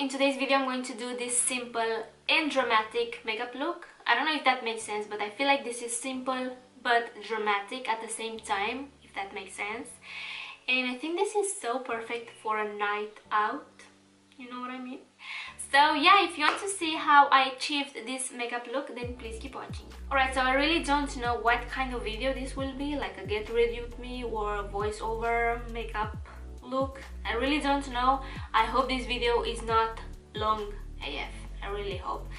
in today's video I'm going to do this simple and dramatic makeup look. I don't know if that makes sense, but I feel like this is simple but dramatic at the same time, if that makes sense. And I think this is so perfect for a night out, you know what I mean? So yeah, if you want to see how I achieved this makeup look, then please keep watching. Alright, so I really don't know what kind of video this will be, like a get ready with me or a voiceover makeup look. I really don't know. I hope this video is not long AF. I really hope.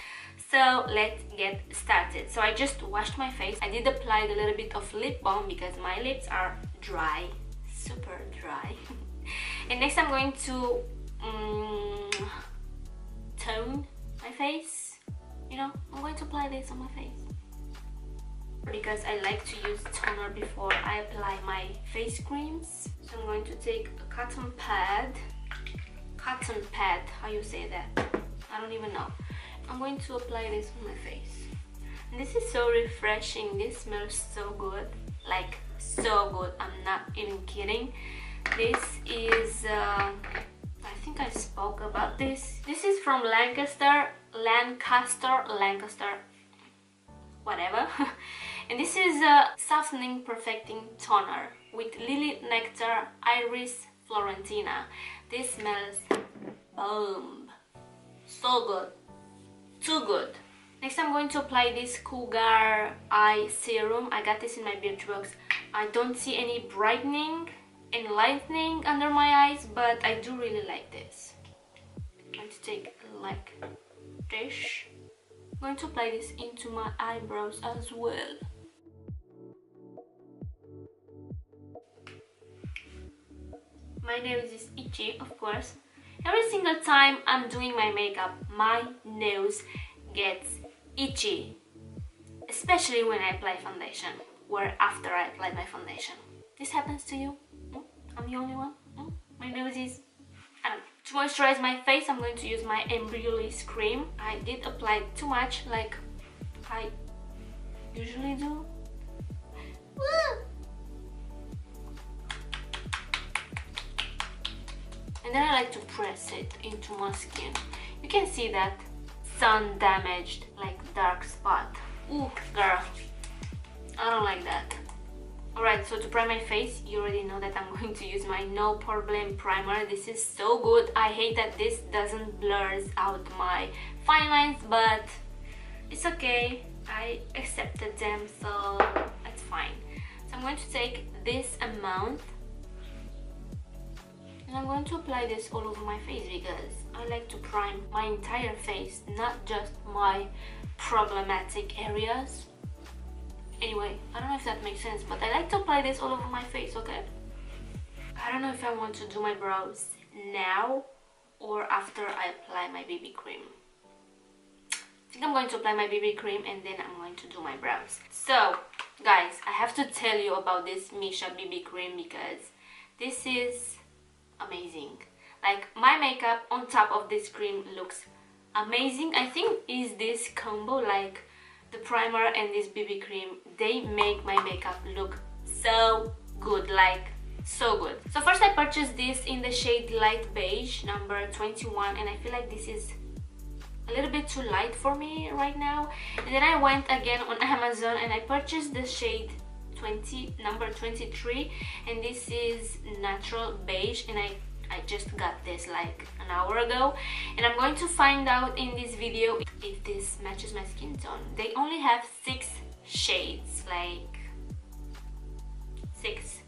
So let's get started. So I just washed my face. I did apply a little bit of lip balm because my lips are dry, super dry. And next I'm going to tone my face. You know, I'm going to apply this on my face because I like to use toner before I apply my face creams. So I'm going to take a cotton pad, how you say that? I don't even know. I'm going to apply this on my face. And this is so refreshing. This smells so good, like so good. I'm not even kidding. This is, I think I spoke about this. This is from Lancaster, whatever. And this is a softening perfecting toner with Lily Nectar Iris Florentina. This smells bomb. So good. Too good. Next I'm going to apply this Cougar eye serum. I got this in my Birchbox. I don't see any brightening and lightening under my eyes, but I do really like this. I'm going to take like this. I'm going to apply this into my eyebrows as well. My nose is itchy, of course. Every single time I'm doing my makeup, my nose gets itchy. Especially when I apply foundation, or after I apply my foundation. This happens to you? I'm the only one? My nose is... I don't know. To moisturize my face, I'm going to use my Embryolisse cream. I did apply too much, like I usually do. And then I like to press it into my skin. You can see that sun damaged, like dark spot. Ooh, girl, I don't like that. Alright, so to prime my face, you already know that I'm going to use my No Poreblem primer. This is so good. I hate that this doesn't blurs out my fine lines, but it's okay. I accepted them, so that's fine. So I'm going to take this amount and I'm going to apply this all over my face because I like to prime my entire face, not just my problematic areas. Anyway, I don't know if that makes sense, but I like to apply this all over my face, okay? I don't know if I want to do my brows now or after I apply my BB cream. I think I'm going to apply my BB cream and then I'm going to do my brows. So, guys, I have to tell you about this Missha BB cream because this is amazing. Like, my makeup on top of this cream looks amazing. I think is this combo, like the primer and this BB cream, they make my makeup look so good, like so good. So first I purchased this in the shade light beige number 21 and I feel like this is a little bit too light for me right now. And then I went again on Amazon and I purchased the shade number 23 and this is natural beige and I just got this like an hour ago and I'm going to find out in this video if this matches my skin tone. They only have 6 shades, like 6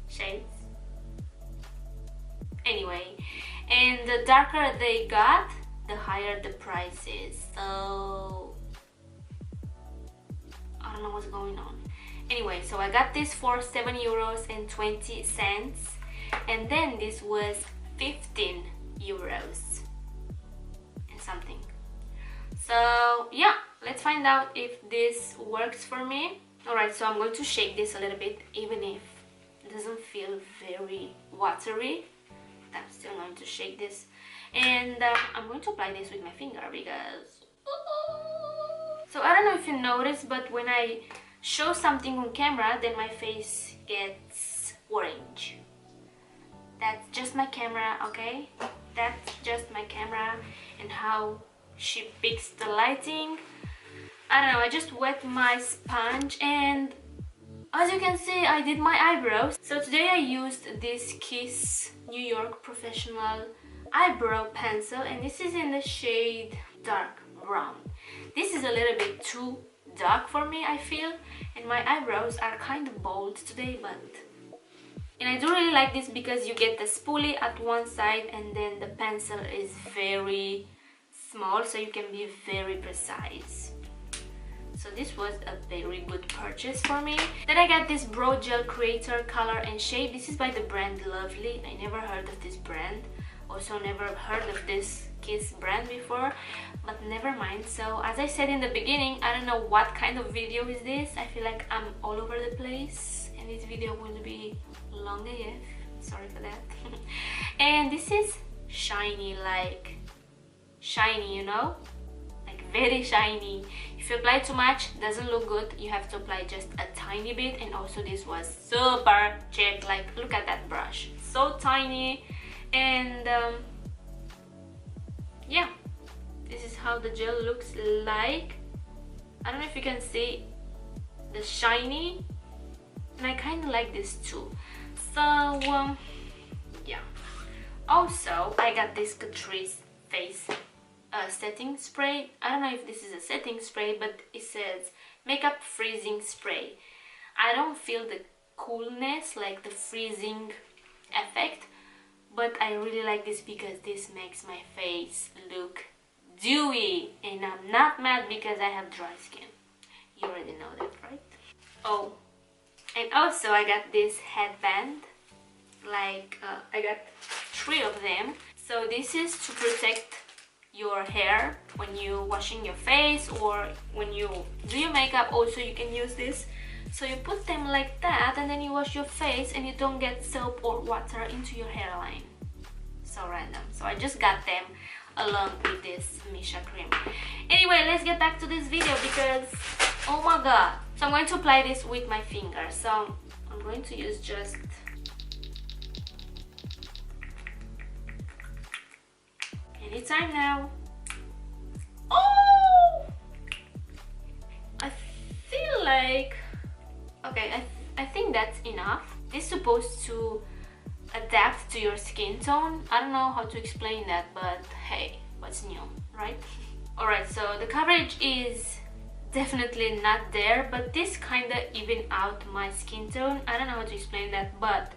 shades. Anyway, and the darker they got, the higher the price is. So I don't know what's going on. Anyway, so I got this for €7.20 and then this was €15 and something. So yeah, let's find out if this works for me. Alright, so I'm going to shake this a little bit, even if it doesn't feel very watery. I'm still going to shake this and I'm going to apply this with my finger because so I don't know if you noticed, but when I show something on camera then my face gets orange. That's just my camera, okay? That's just my camera and how she picks the lighting. I don't know, I just wet my sponge, and as you can see, I did my eyebrows. So today I used this Kiss New York Professional eyebrow pencil, and this is in the shade dark brown. This is a little bit too dark for me, I feel, and my eyebrows are kind of bold today, and I do really like this because you get the spoolie at one side and then the pencil is very small, so you can be very precise. So this was a very good purchase for me. Then I got this Brow Gel Creator Color and Shape. This is by the brand Lovely. I never heard of this brand. Also never heard of this Kiss brand before, but never mind. So as I said in the beginning, I don't know what kind of video is this. I feel like I'm all over the place and this video will be long AF. Sorry for that. And this is shiny, like shiny, you know? Like very shiny. If you apply too much, doesn't look good. You have to apply just a tiny bit. And also this was super cheap. Like, look at that brush, so tiny. And yeah, this is how the gel looks like. I don't know if you can see the shiny, and I kind of like this too. So yeah. Also, I got this Catrice face setting spray. I don't know if this is a setting spray, but it says makeup freezing spray. I don't feel the coolness, like the freezing effect, but I really like this because this makes my face look dewy, and I'm not mad because I have dry skin. You already know that, right? Oh, and also I got this headband, like I got 3 of them. So this is to protect your hair when you're washing your face or when you do your makeup. Also you can use this. So you put them like that and then you wash your face and you don't get soap or water into your hairline. So random. So I just got them along with this Missha cream. Anyway, let's get back to this video because oh my god. So I'm going to apply this with my finger. So I'm going to use just anytime now. Oh! I feel like... okay, I think that's enough. It's supposed to adapt to your skin tone. I don't know how to explain that, but hey, what's new, right? Alright, so the coverage is definitely not there, but this kind of even out my skin tone. I don't know how to explain that, but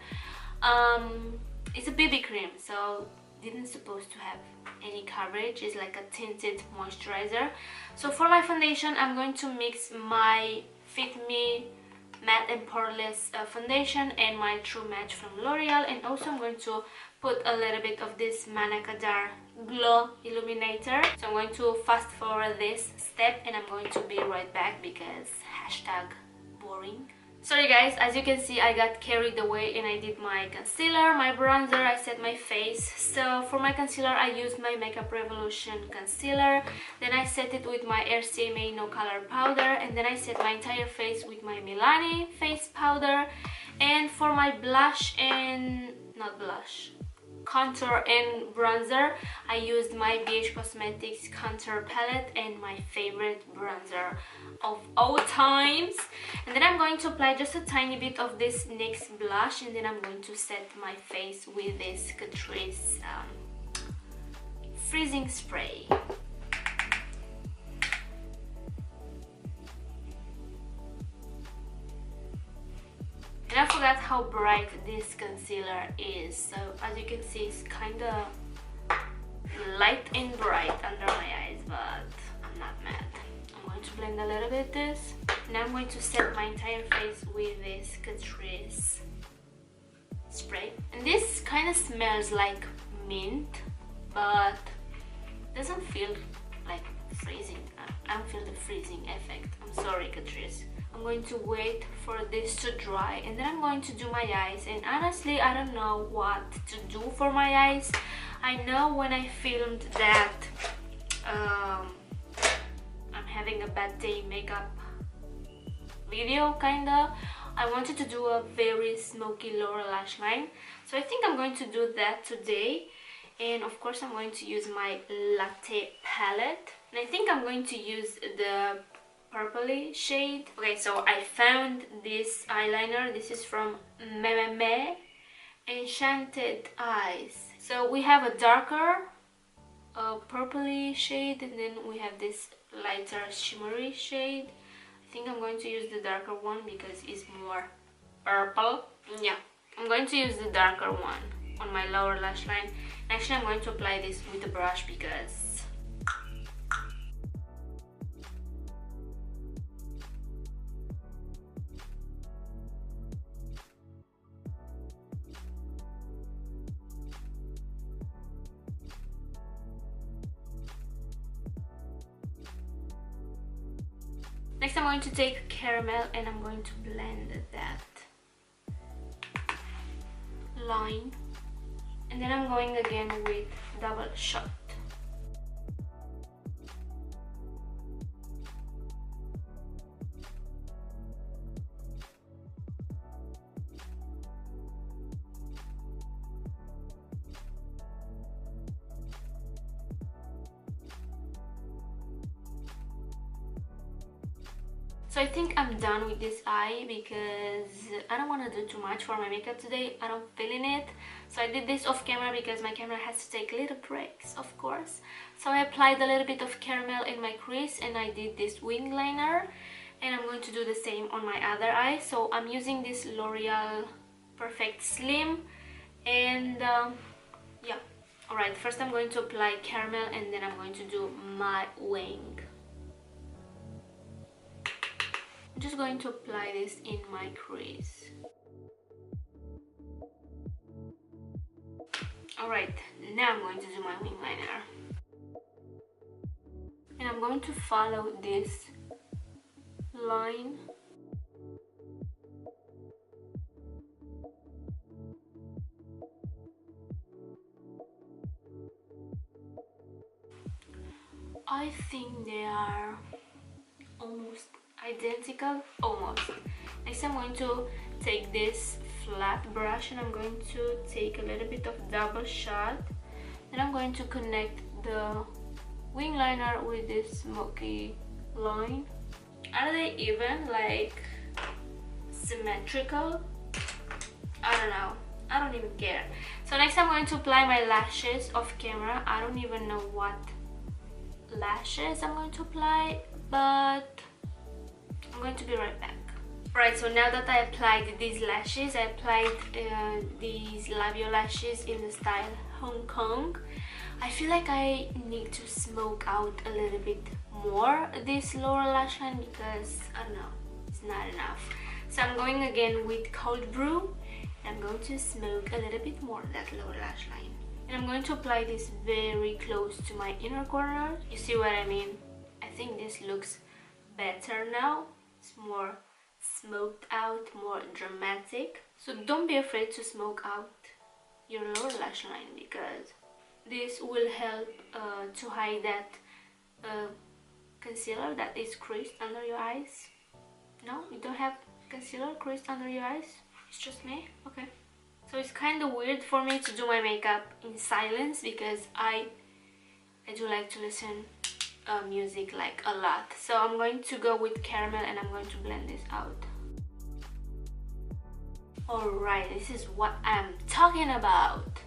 it's a BB cream, so didn't supposed to have any coverage. It's like a tinted moisturizer. So for my foundation, I'm going to mix my Fit Me Matte and Poreless foundation and my True Match from Loreal, and also I'm going to put a little bit of this Manna Kadar Glow Illuminator. So I'm going to fast forward this step and I'm going to be right back because #boring. Sorry guys, as you can see I got carried away and I did my concealer, my bronzer, I set my face. So for my concealer I used my Makeup Revolution concealer, then I set it with my RCMA No Color powder, and then I set my entire face with my Milani face powder. And for my blush and... not blush, contour and bronzer, I used my BH Cosmetics contour palette and my favorite bronzer of all times. And then I'm going to apply just a tiny bit of this NYX blush, and then I'm going to set my face with this Catrice freezing spray. And I forgot how bright this concealer is. So as you can see, it's kind of light and bright under my eyes, but I'm not mad. I'm going to blend a little bit this. Now I'm going to set my entire face with this Catrice spray. And this kind of smells like mint, but doesn't feel like freezing. I don't feel the freezing effect. I'm sorry, Catrice. I'm going to wait for this to dry and then I'm going to do my eyes. And honestly, I don't know what to do for my eyes. I know when I filmed that I'm having a bad day makeup video, kinda, I wanted to do a very smoky lower lash line, so I think I'm going to do that today. And of course I'm going to use my latte palette, and I think I'm going to use the purpley shade. Okay, so I found this eyeliner. This is from Maybelline Enchanted Eyes. So we have a darker purpley shade, and then we have this lighter shimmery shade. I think I'm going to use the darker one because it's more purple. Yeah, I'm going to use the darker one on my lower lash line. Actually, I'm going to apply this with a brush because next I'm going to take caramel and I'm going to blend that line, and then I'm going again with double shot. So I think I'm done with this eye because I don't want to do too much for my makeup today. I don't feel in it. So I did this off camera because my camera has to take little breaks, of course. So I applied a little bit of caramel in my crease and I did this wing liner. And I'm going to do the same on my other eye. So I'm using this L'Oreal Perfect Slim. And yeah. Alright, first I'm going to apply caramel and then I'm going to do my wing. I'm just going to apply this in my crease. Alright, now I'm going to do my wing liner. And I'm going to follow this line. I think they are almost identical, almost. Next I'm going to take this flat brush and I'm going to take a little bit of double shot, and I'm going to connect the wing liner with this smoky line. Are they even like symmetrical? I don't know, I don't even care. So next I'm going to apply my lashes off camera. I don't even know what lashes I'm going to apply, but I'm going to be right back. Alright, so now that I applied these lashes, I applied these labial lashes in the style Hong Kong. I feel like I need to smoke out a little bit more this lower lash line because, I don't know, it's not enough. So I'm going again with Cold Brew. I'm going to smoke a little bit more that lower lash line. And I'm going to apply this very close to my inner corner. You see what I mean? I think this looks better now. It's more smoked out, more dramatic. So don't be afraid to smoke out your lower lash line because this will help to hide that concealer that is creased under your eyes. No? You don't have concealer creased under your eyes? It's just me? Okay. So it's kind of weird for me to do my makeup in silence because I do like to listen music like a lot. So I'm going to go with caramel and I'm going to blend this out. Alright, this is what I'm talking about.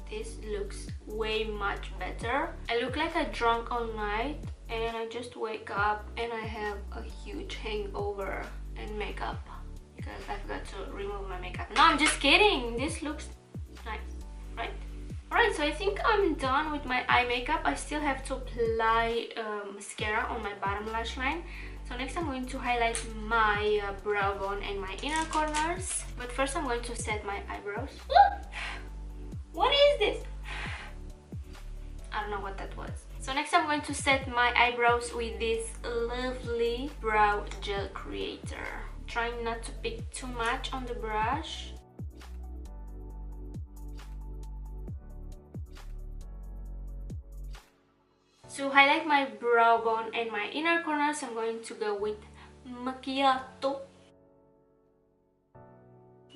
This looks way much better. I look like I drank all night and I just wake up and I have a huge hangover and makeup because I forgot to remove my makeup. No, I'm just kidding. This looks nice, right? Alright, so I think I'm done with my eye makeup. I still have to apply mascara on my bottom lash line. So next I'm going to highlight my brow bone and my inner corners. But first I'm going to set my eyebrows. What is this? I don't know what that was. So next I'm going to set my eyebrows with this lovely brow gel creator. Trying not to pick too much on the brush. To highlight my brow bone and my inner corners, I'm going to go with Macchiato.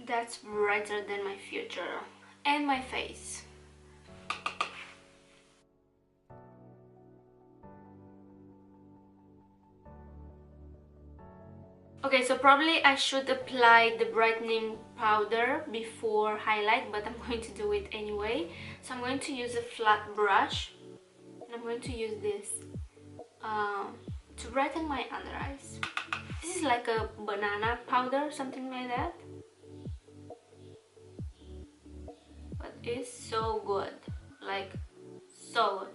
That's brighter than my future and my face. Okay, so probably I should apply the brightening powder before highlight, but I'm going to do it anyway. So I'm going to use a flat brush, and I'm going to use this to brighten my under eyes. This is like a banana powder, something like that. But it's so good, like so good.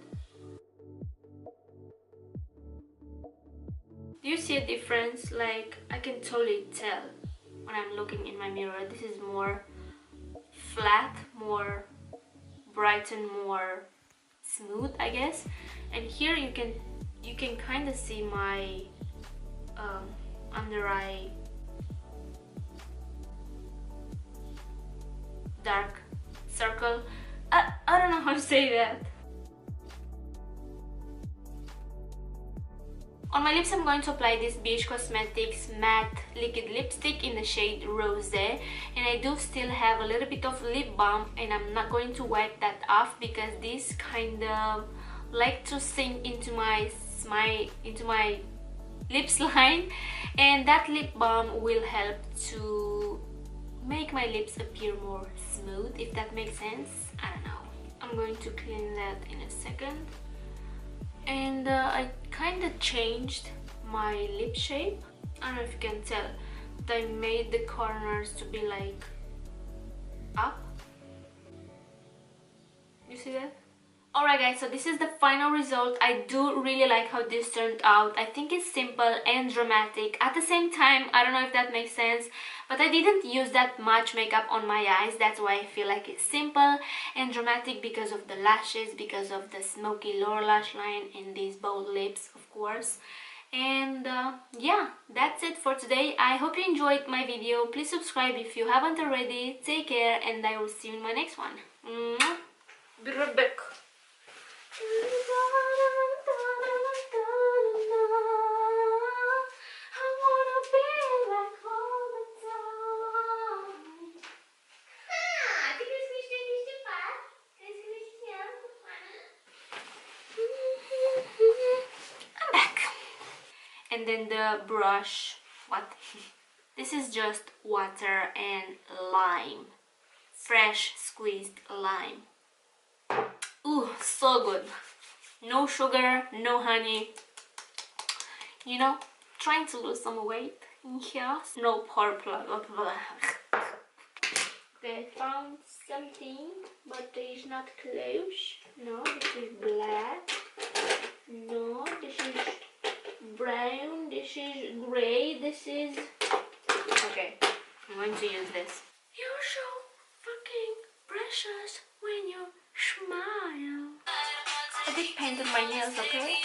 Do you see a difference? Like, I can totally tell when I'm looking in my mirror. This is more flat, more brightened, more smooth, I guess. And here you can kind of see my under eye dark circle. I don't know how to say that. On my lips, I'm going to apply this BH Cosmetics matte liquid lipstick in the shade Rosé, and I do still have a little bit of lip balm, and I'm not going to wipe that off because this kind of like to sink into my lips line, and that lip balm will help to make my lips appear more smooth, if that makes sense. I don't know. I'm going to clean that in a second. And I kind of changed my lip shape. I don't know if you can tell, but I made the corners to be like up. You see that? Alright guys, so this is the final result. I do really like how this turned out. I think it's simple and dramatic. At the same time, I don't know if that makes sense, but I didn't use that much makeup on my eyes. That's why I feel like it's simple and dramatic, because of the lashes, because of the smoky lower lash line and these bold lips, of course. And yeah, that's it for today. I hope you enjoyed my video. Please subscribe if you haven't already. Take care, and I will see you in my next one. Be right back. I'm back. And then the brush, what? This is just water and lime, fresh squeezed lime. Ooh, so good. No sugar, no honey. You know, trying to lose some weight in here. No Poreblem. Okay, I found something, but it is not close. No, this is black. No, this is brown. This is grey. This is... Okay, I'm going to use this. You're so fucking precious when you smile. I did paint on my nails, okay?